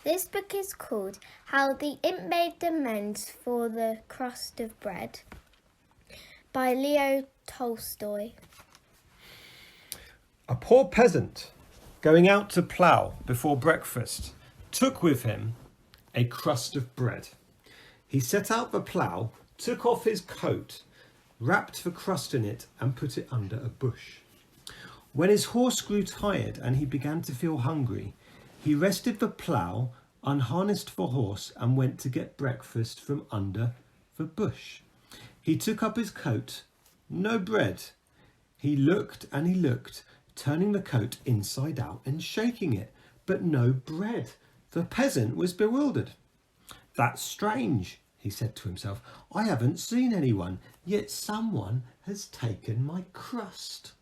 This book is called How the Imp Made Amends for the Crust of Bread by Tolstoy. A poor peasant, going out to plough before breakfast, took with him a crust of bread. He set out the plough, took off his coat, wrapped the crust in it and put it under a bush. When his horse grew tired and he began to feel hungry, he rested the plough, unharnessed the horse and went to get breakfast from under the bush. He took up his coat, no bread. He looked and he looked, turning the coat inside out and shaking it, but no bread. The peasant was bewildered. "That's strange," he said to himself. "I haven't seen anyone, yet someone has taken my crust."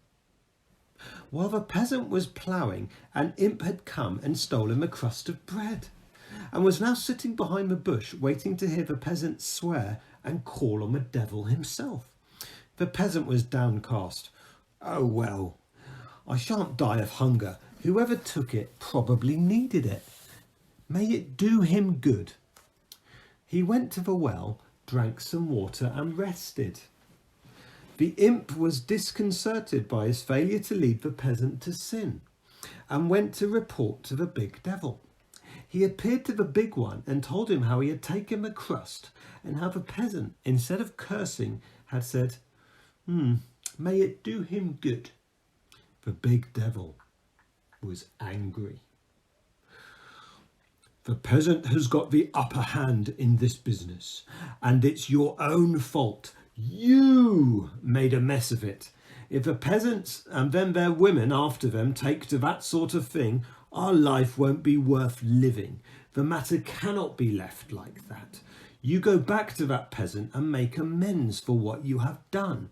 While the peasant was ploughing, an imp had come and stolen the crust of bread, and was now sitting behind the bush waiting to hear the peasant swear and call on the devil himself. The peasant was downcast. "Oh well, I shan't die of hunger. Whoever took it probably needed it. May it do him good." He went to the well, drank some water and rested. The imp was disconcerted by his failure to lead the peasant to sin and went to report to the big devil. He appeared to the big one and told him how he had taken the crust and how the peasant, instead of cursing, had said, "May it do him good." The big devil was angry. "The peasant has got the upper hand in this business, and it's your own fault. You made a mess of it. If the peasants and then their women after them take to that sort of thing, our life won't be worth living. The matter cannot be left like that. You go back to that peasant and make amends for what you have done.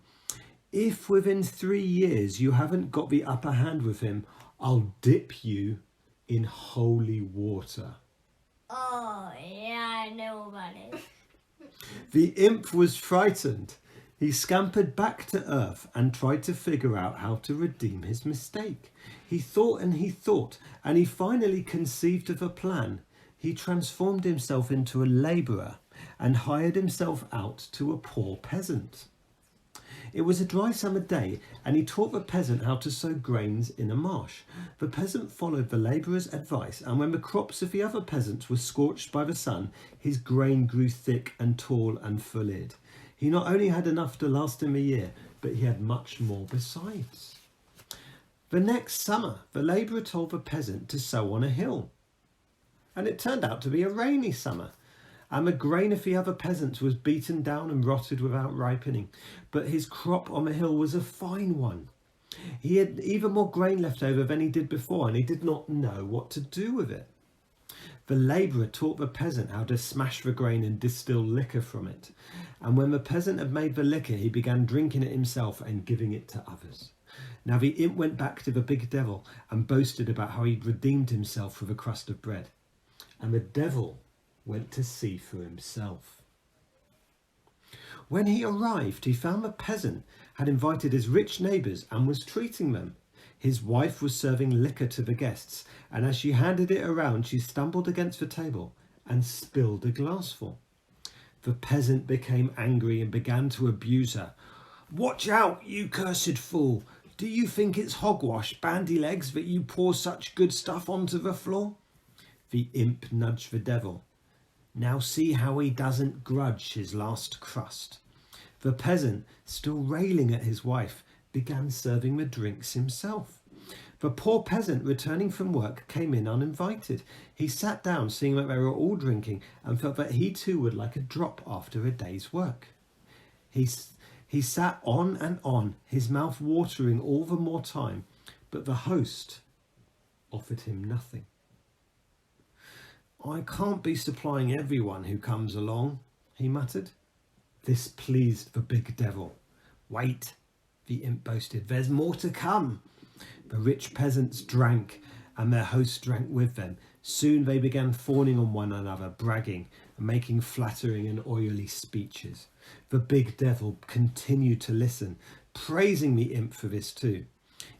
If within 3 years you haven't got the upper hand with him, I'll dip you in holy water." Oh, yeah, I know about it. The imp was frightened. He scampered back to earth and tried to figure out how to redeem his mistake. He thought, and he finally conceived of a plan. He transformed himself into a labourer and hired himself out to a poor peasant. It was a dry summer day, and he taught the peasant how to sow grains in a marsh. The peasant followed the labourer's advice, and when the crops of the other peasants were scorched by the sun, his grain grew thick and tall and full-eared. He not only had enough to last him a year, but he had much more besides. The next summer, the labourer told the peasant to sow on a hill, and it turned out to be a rainy summer. And the grain of the other peasants was beaten down and rotted without ripening. But his crop on the hill was a fine one. He had even more grain left over than he did before, and he did not know what to do with it. The labourer taught the peasant how to smash the grain and distill liquor from it. And when the peasant had made the liquor, he began drinking it himself and giving it to others. Now the imp went back to the big devil and boasted about how he'd redeemed himself with a crust of bread. And the devil went to see for himself. When he arrived, he found the peasant had invited his rich neighbours and was treating them. His wife was serving liquor to the guests, and as she handed it around, she stumbled against the table and spilled a glassful. The peasant became angry and began to abuse her. "Watch out, you cursed fool! Do you think it's hogwash, bandy-legs, that you pour such good stuff onto the floor?" The imp nudged the devil. "Now see how he doesn't grudge his last crust." The peasant, still railing at his wife, began serving the drinks himself. The poor peasant, returning from work, came in uninvited. He sat down, seeing that they were all drinking, and felt that he too would like a drop after a day's work. He sat on and on, his mouth watering all the more time, but the host offered him nothing. "I can't be supplying everyone who comes along," he muttered. This pleased the big devil. "Wait," the imp boasted, "there's more to come." The rich peasants drank, and their host drank with them. Soon they began fawning on one another, bragging and making flattering and oily speeches. The big devil continued to listen, praising the imp for this too.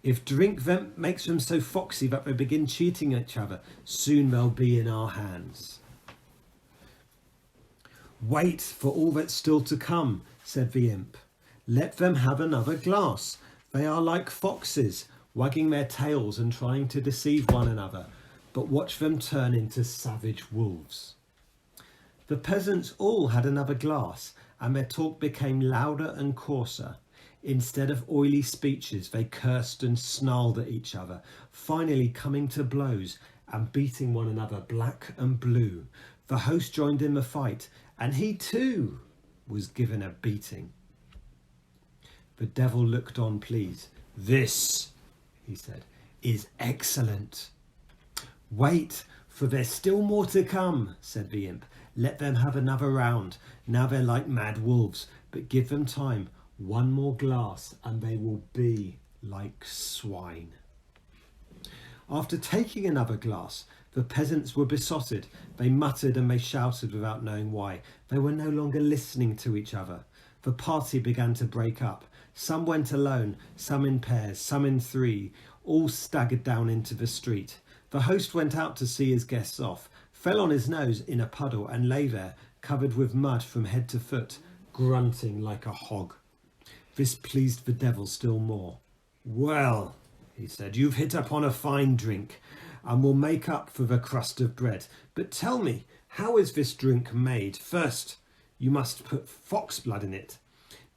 If drink makes them so foxy that they begin cheating each other, soon they'll be in our hands. Wait for all that's still to come, said the imp. Let them have another glass. They are like foxes, wagging their tails and trying to deceive one another, but watch them turn into savage wolves. The peasants all had another glass, and their talk became louder and coarser. Instead of oily speeches, they cursed and snarled at each other, finally coming to blows and beating one another black and blue. The host joined in the fight, and he too was given a beating. The devil looked on pleased. This, he said, is excellent. Wait, for there's still more to come, said the imp. Let them have another round. Now they're like mad wolves, but give them time. One more glass and they will be like swine. After taking another glass, the peasants were besotted. They muttered and they shouted without knowing why. They were no longer listening to each other. The party began to break up. Some went alone, some in pairs, some in three. All staggered down into the street. The host went out to see his guests off, fell on his nose in a puddle and lay there, covered with mud from head to foot, grunting like a hog. This pleased the devil still more. Well, he said, you've hit upon a fine drink, and will make up for the crust of bread. But tell me, how is this drink made? First, you must put fox blood in it.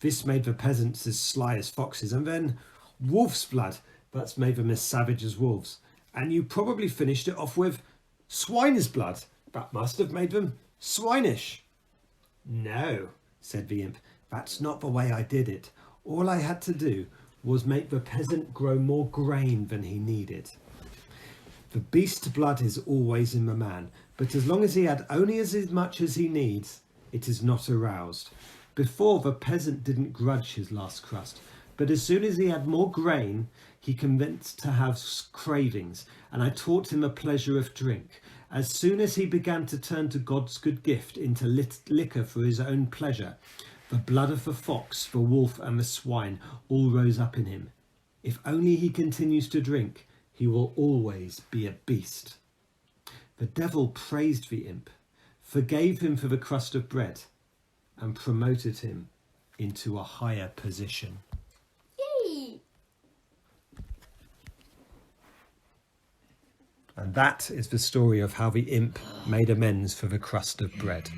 This made the peasants as sly as foxes, and then wolf's blood. That's made them as savage as wolves. And you probably finished it off with swine's blood. That must have made them swinish. No, said the imp, that's not the way I did it. All I had to do was make the peasant grow more grain than he needed. The beast blood is always in the man, but as long as he had only as much as he needs, it is not aroused. Before, the peasant didn't grudge his last crust, but as soon as he had more grain, he commenced to have cravings, and I taught him a pleasure of drink. As soon as he began to turn to God's good gift into liquor for his own pleasure, the blood of the fox, the wolf, and the swine all rose up in him. If only he continues to drink, he will always be a beast. The devil praised the imp, forgave him for the crust of bread, and promoted him into a higher position. Yay! And that is the story of how the imp made amends for the crust of bread.